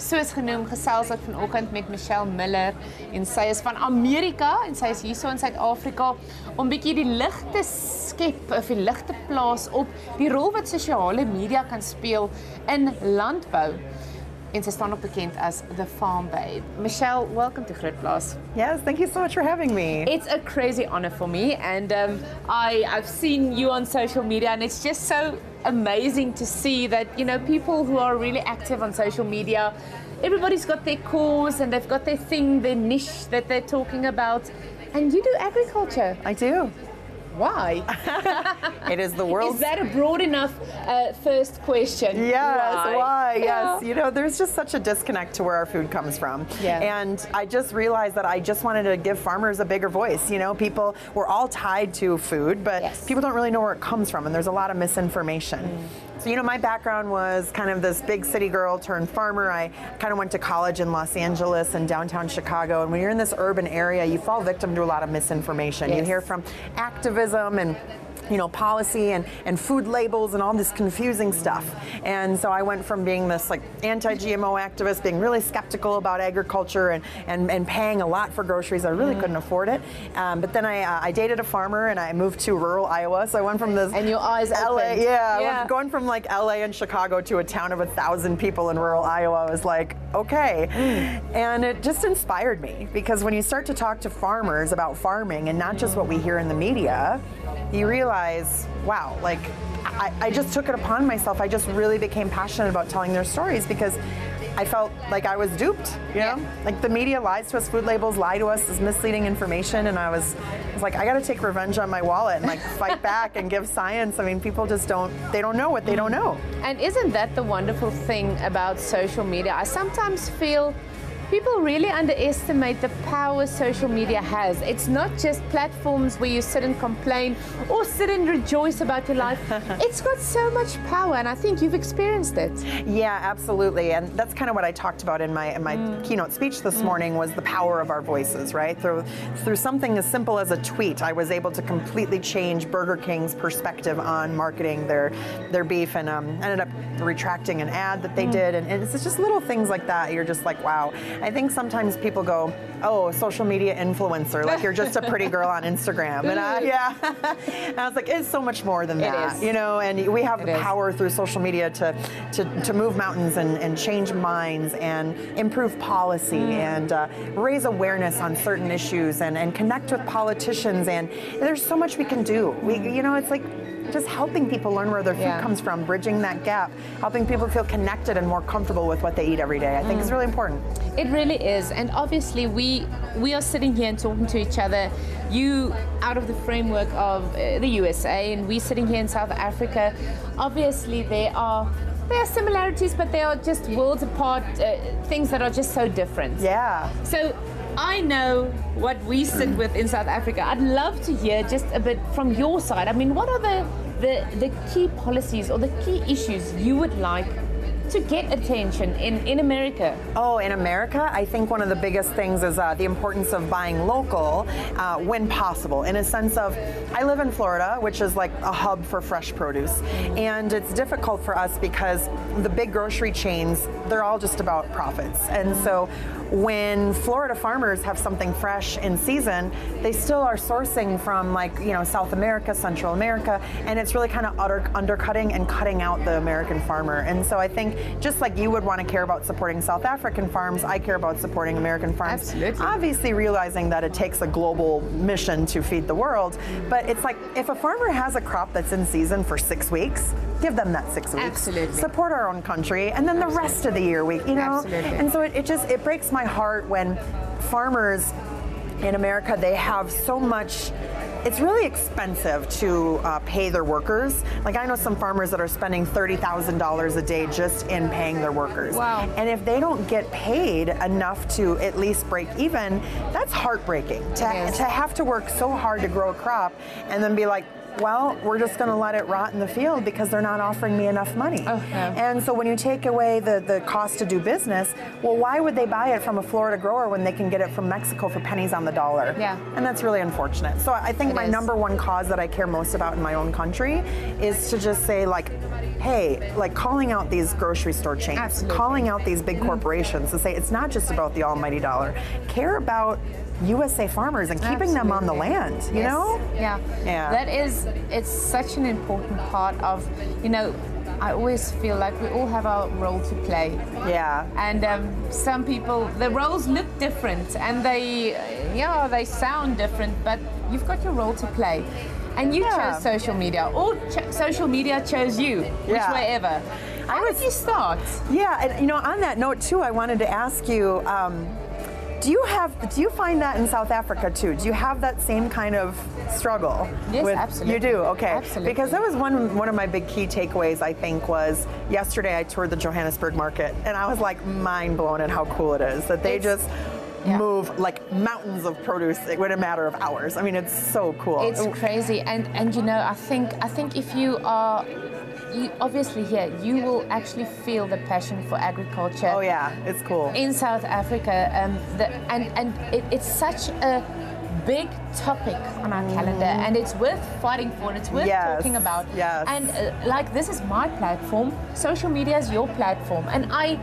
Soos genoem, gesels ek vanoggend met Michelle Miller en sy is van Amerika en sy is hierso in Suid-Afrika om bietjie die lig te skep of die lig te plaas op die rol wat sosiale media kan speel in landbou. En sy staan ook bekend as the farm babe. Michelle, welcome to Grootplaas. Yes, thank you so much for having me. It's a crazy honor for me, and I've seen you on social media, and it's just so amazing to see that, you know, people who are really active on social media, everybody's got their cause and they've got their thing, their niche that they're talking about, and you do agriculture. I do. Why? It is the world's... Is that a broad enough first question? Yes, why? Yeah. Yes. You know, there's just such a disconnect to where our food comes from. Yeah. And I just realized that I just wanted to give farmers a bigger voice. You know, people, we're all tied to food, but yes, people don't really know where it comes from, and there's a lot of misinformation. So, you know, my background was kind of this big city girl turned farmer. I kind of went to college in Los Angeles and downtown Chicago. And when you're in this urban area, you fall victim to a lot of misinformation. Yes. You hear from activism and, you know, policy and food labels and all this confusing stuff. And so I went from being this like anti-GMO activist, being really skeptical about agriculture and paying a lot for groceries. I really couldn't afford it. But then I dated a farmer and I moved to rural Iowa. So I went from this... And your eyes LA, opened. yeah. Going from like LA and Chicago to a town of 1,000 people in rural Iowa was like, okay. And it just inspired me, because when you start to talk to farmers about farming and not just what we hear in the media, you realize, wow, like I just took it upon myself. I just really became passionate about telling their stories, because I felt like I was duped, you know? Like the media lies to us, food labels lie to us, this misleading information, and I was like, I gotta take revenge on my wallet and like fight back and give science. I mean, people just don't know what they don't know. And isn't that the wonderful thing about social media? I sometimes feel people really underestimate the power social media has. It's not just platforms where you sit and complain or sit and rejoice about your life. It's got so much power, and I think you've experienced it. Yeah, absolutely. And that's kind of what I talked about in my keynote speech this morning, was the power of our voices, right? Through something as simple as a tweet, I was able to completely change Burger King's perspective on marketing their beef, and ended up retracting an ad that they did. And it's just little things like that. You're just like, wow. I think sometimes people go, oh, social media influencer, like you're just a pretty girl on Instagram. And and I was like, it's so much more than that, you know, and we have the power through social media to move mountains and change minds and improve policy and raise awareness on certain issues and connect with politicians. And there's so much we can do. You know, it's like just helping people learn where their food comes from, bridging that gap, helping people feel connected and more comfortable with what they eat every day, I think is really important. It really is. And obviously we are sitting here and talking to each other, you out of the framework of the USA, and we sitting here in South Africa. Obviously there are similarities, but they are just worlds apart, things that are just so different. Yeah. So I know what we sit with in South Africa. I'd love to hear just a bit from your side. I mean, what are the key policies or the key issues you would like to get attention in America? Oh, in America, I think one of the biggest things is the importance of buying local when possible, in a sense of, I live in Florida, which is like a hub for fresh produce, and it's difficult for us because the big grocery chains, they're all just about profits. And so when Florida farmers have something fresh in season, they still are sourcing from, like, you know, South America, Central America, and it's really kind of undercutting and cutting out the American farmer. And so I think just like you would want to care about supporting South African farms, I care about supporting American farms. Absolutely. Obviously realizing that it takes a global mission to feed the world, but it's like, if a farmer has a crop that's in season for 6 weeks, give them that 6 weeks. Absolutely. Support our own country, and then the rest of the year, you know? Absolutely. And so it breaks my heart when farmers in America, they have so much. It's really expensive to pay their workers. Like, I know some farmers that are spending $30,000 a day just in paying their workers. Wow. And if they don't get paid enough to at least break even, that's heartbreaking. To have to work so hard to grow a crop and then be like, well, we're just going to let it rot in the field because they're not offering me enough money. Oh, no. And so when you take away the cost to do business, well, why would they buy it from a Florida grower when they can get it from Mexico for pennies on the dollar? Yeah. And that's really unfortunate. So I think my number one cause that I care most about in my own country is to just say, like, hey, like calling out these grocery store chains, Absolutely. calling out these big corporations to say it's not just about the almighty dollar. Care about USA farmers and keeping them on the land, you know? Yeah. That is, it's such an important part of, you know, I always feel like we all have our role to play. Yeah. And some people, the roles look different and they sound different, but you've got your role to play. And you chose social media, or social media chose you, which way ever. How did you start? Yeah, and you know, on that note too, I wanted to ask you, do you find that in South Africa too? Do you have that same kind of struggle? Yes, absolutely. You do, okay. Absolutely. Because that was one of my big key takeaways, I think, was yesterday I toured the Johannesburg market, and I was like mind blown at how cool it is that they just move like mountains of produce in a matter of hours. I mean, it's so cool. It's crazy, and you know, I think if you are, obviously here, you will actually feel the passion for agriculture. Oh yeah, it's cool. In South Africa, it's such a big topic on our calendar, and it's worth fighting for, and it's worth talking about. Yes. And like, this is my platform. Social media is your platform, and I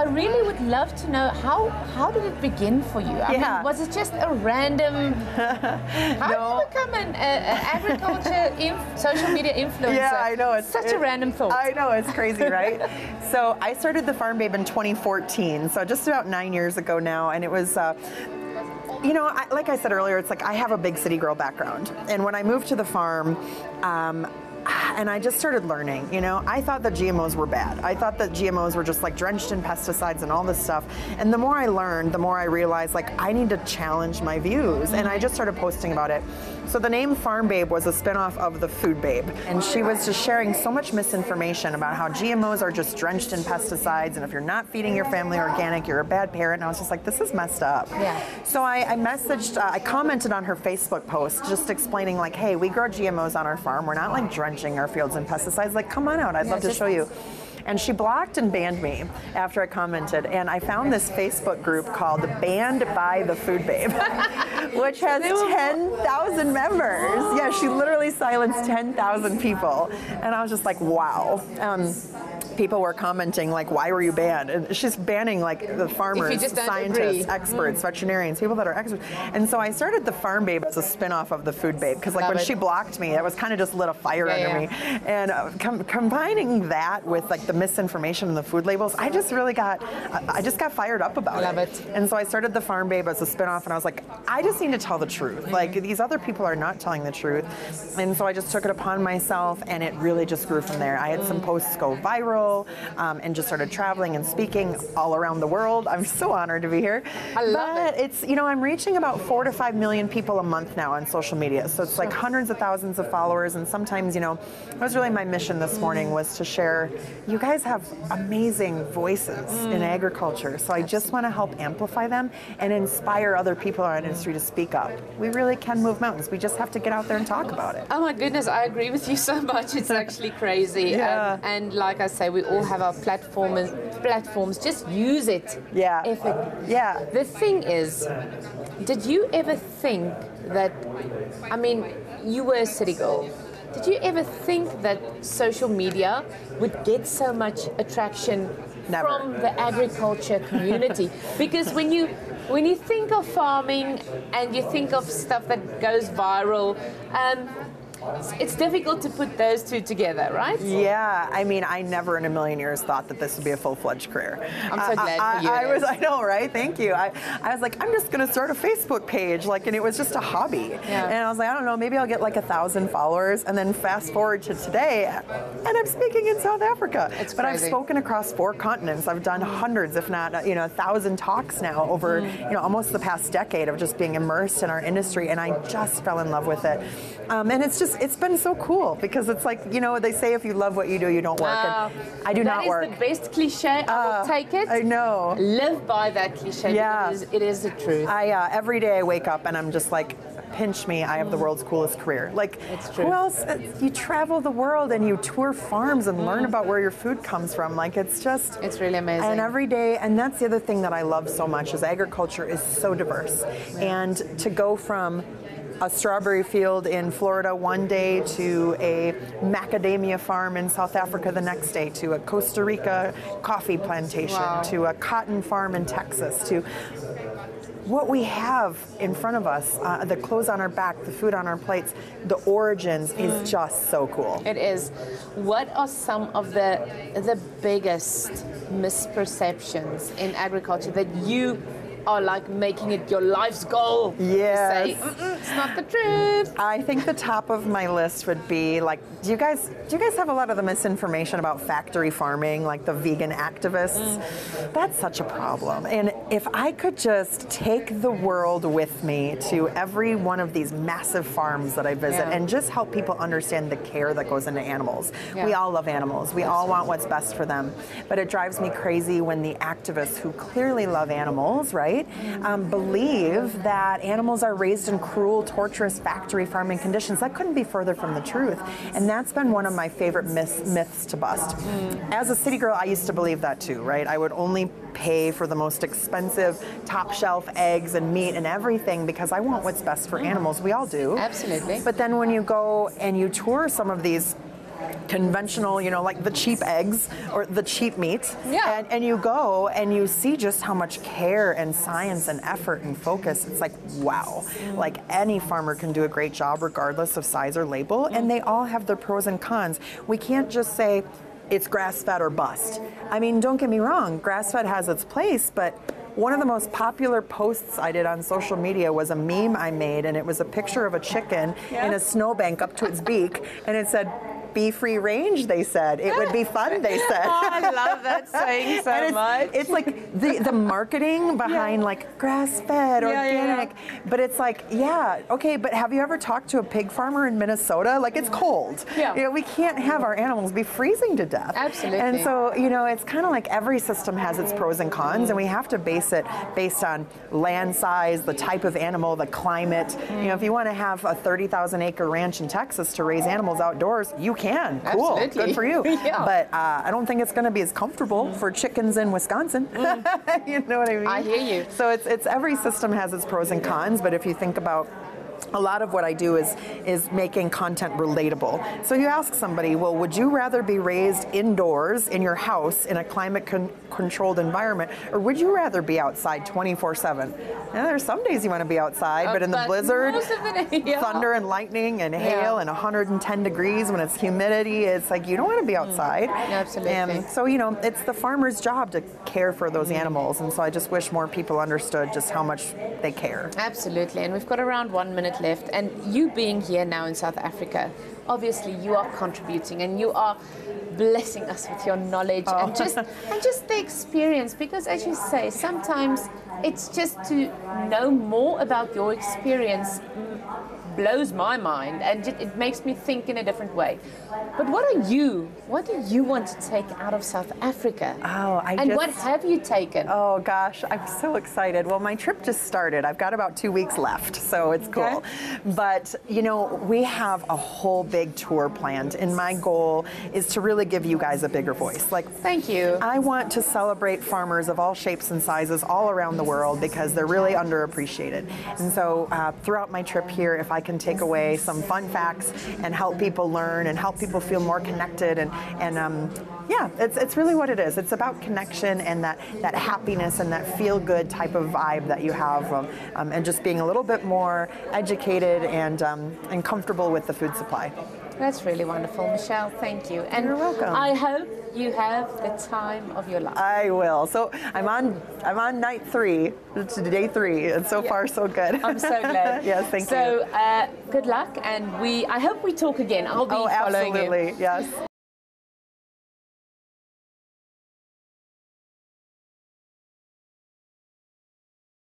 really would love to know how did it begin for you? I mean, was it just a random? How did you become an agriculture social media influencer? Yeah, I know, it's such a random thought. I know, it's crazy, right? So I started the Farm Babe in 2014, so just about 9 years ago now, and it was. You know, like I said earlier, it's like I have a big city girl background, and when I moved to the farm. And I just started learning, you know, I thought that GMOs were bad. I thought that GMOs were just like drenched in pesticides and all this stuff. And the more I learned, the more I realized like I need to challenge my views. And I just started posting about it. So the name Farm Babe was a spinoff of the Food Babe. And she was just sharing so much misinformation about how GMOs are just drenched in pesticides. And if you're not feeding your family organic, you're a bad parent. And I was just like, this is messed up. Yeah. So I messaged, I commented on her Facebook post just explaining like, hey, we grow GMOs on our farm. We're not like drenching our fields in pesticides. Like, come on out. I'd love to show you. And she blocked and banned me after I commented. And I found this Facebook group called Banned by the Food Babe, which has 10,000 members. Yeah, she literally silenced 10,000 people. And I was just like, wow. People were commenting like, why were you banned? And she's banning like the farmers, scientists, experts, veterinarians, people that are experts. And so I started the Farm Babe as a spinoff of the Food Babe, because like when she blocked me, it was kind of just lit a fire under me. And combining that with like the misinformation in the food labels, I just got fired up about it. And so I started the Farm Babe as a spinoff, and I was like, I just need to tell the truth. Like, these other people are not telling the truth. And so I just took it upon myself, and it really just grew from there. I had some posts go viral. And just started traveling and speaking all around the world. I'm so honored to be here. I love it. It's, you know, I'm reaching about 4 to 5 million people a month now on social media. So it's like hundreds of thousands of followers. And sometimes, you know, that was really my mission this morning, was to share, you guys have amazing voices in agriculture. So I just want to help amplify them and inspire other people in our industry to speak up. We really can move mountains. We just have to get out there and talk about it. Oh my goodness, I agree with you so much. It's actually crazy. And like I say, we all have our platforms. Just use it. Yeah. The thing is, did you ever think that, I mean, you were a city girl. Did you ever think that social media would get so much attraction from the agriculture community? Because when you think of farming and you think of stuff that goes viral, it's difficult to put those two together, right? Yeah, I mean, I never in a million years thought that this would be a full-fledged career. I'm so glad for you. I know, right? Thank you. I was like, I'm just going to start a Facebook page, like, and it was just a hobby. And I was like, I don't know, maybe I'll get like 1,000 followers, and then fast forward to today, and I'm speaking in South Africa. But I've spoken across 4 continents. I've done hundreds, if not, 1,000 talks now over, almost the past decade of just being immersed in our industry, and I just fell in love with it. And it's been so cool, because it's like, they say if you love what you do, you don't work. And I do not work. That is the best cliche. I will take it. I know. Live by that cliche. Yeah. It is the truth. Every day I wake up and I'm just like, pinch me, I have the world's coolest career. Like, It's true. who else? You travel the world and you tour farms and learn about where your food comes from. Like, it's just... It's really amazing. And every day, and that's the other thing that I love so much, is agriculture is so diverse. And to go from a strawberry field in Florida one day to a macadamia farm in South Africa the next day, to a Costa Rica coffee plantation, Wow. to a cotton farm in Texas, to what we have in front of us, the clothes on our back, the food on our plates, the origins is just so cool. It is. What are some of the biggest misperceptions in agriculture that you are like making it your life's goal? Yes. To say, it's not the truth. I think the top of my list would be like, do you guys have a lot of the misinformation about factory farming, like the vegan activists? That's such a problem. And if I could just take the world with me to every one of these massive farms that I visit and just help people understand the care that goes into animals. Yeah. We all love animals. We all want what's best for them. But it drives me crazy when the activists who clearly love animals, right, believe that animals are raised in cruel, torturous factory farming conditions. That couldn't be further from the truth. And that's been one of my favorite myths to bust. As a city girl, I used to believe that too, right? I would only pay for the most expensive top shelf eggs and meat and everything because I want what's best for animals. We all do. Absolutely. But then when you go and you tour some of these conventional, you know, like the cheap eggs or the cheap meat. Yeah. And you go and you see just how much care and science and effort and focus. It's like, wow. Like any farmer can do a great job regardless of size or label, and they all have their pros and cons. We can't just say it's grass-fed or bust. I mean, don't get me wrong, grass-fed has its place, but one of the most popular posts I did on social media was a meme I made, and it was a picture of a chicken in a snowbank up to its beak, and it said, "Be free range," they said. It would be fun, they said. Oh, I love that saying so much. It's like the marketing behind like grass-fed, organic. But it's like, yeah, okay, but have you ever talked to a pig farmer in Minnesota? Like, it's cold. Yeah. You know, we can't have our animals be freezing to death. Absolutely. And so, you know, it's kind of like every system has its pros and cons, and we have to base it based on land size, the type of animal, the climate. You know, if you want to have a 30,000 acre ranch in Texas to raise animals outdoors, you can. Cool. Absolutely. Good for you. Yeah. But I don't think it's going to be as comfortable for chickens in Wisconsin. You know what I mean? I hear you. So it's every system has its pros and cons, but if you think about a lot of what I do is making content relatable. So you ask somebody, well, would you rather be raised indoors in your house in a climate controlled environment, or would you rather be outside 24/7? Now, there's some days you want to be outside, but in the blizzard, most of the day, thunder and lightning and hail and 110 degrees when it's humidity, it's like you don't want to be outside. Absolutely. And so, you know, it's the farmer's job to care for those animals, and so I just wish more people understood just how much they care. Absolutely, and we've got around 1 minute left. And you being here now in South Africa, obviously you are contributing and you are blessing us with your knowledge and just the experience. Because as you say, sometimes it's just to know more about your experience blows my mind, and it makes me think in a different way. But what do you want to take out of South Africa? What have you taken? Oh gosh, I'm so excited. Well, my trip just started. I've got about 2 weeks left, so it's cool. Okay. But you know, we have a whole big tour planned, and my goal is to really give you guys a bigger voice. Like, thank you. I want to celebrate farmers of all shapes and sizes all around the world because they're really underappreciated. And so throughout my trip here, if I can take away some fun facts and help people learn and help people feel more connected and yeah, it's really what it is. It's about connection and that happiness and that feel-good type of vibe that you have, and just being a little bit more educated and comfortable with the food supply. That's really wonderful, Michelle. Thank you. And you're welcome. I hope you have the time of your life. I will. So I'm on night 3, it's day 3, and so far so good. I'm so glad. Yes, thank you. So good luck, and I hope we talk again. I'll be following you. Absolutely. Yes.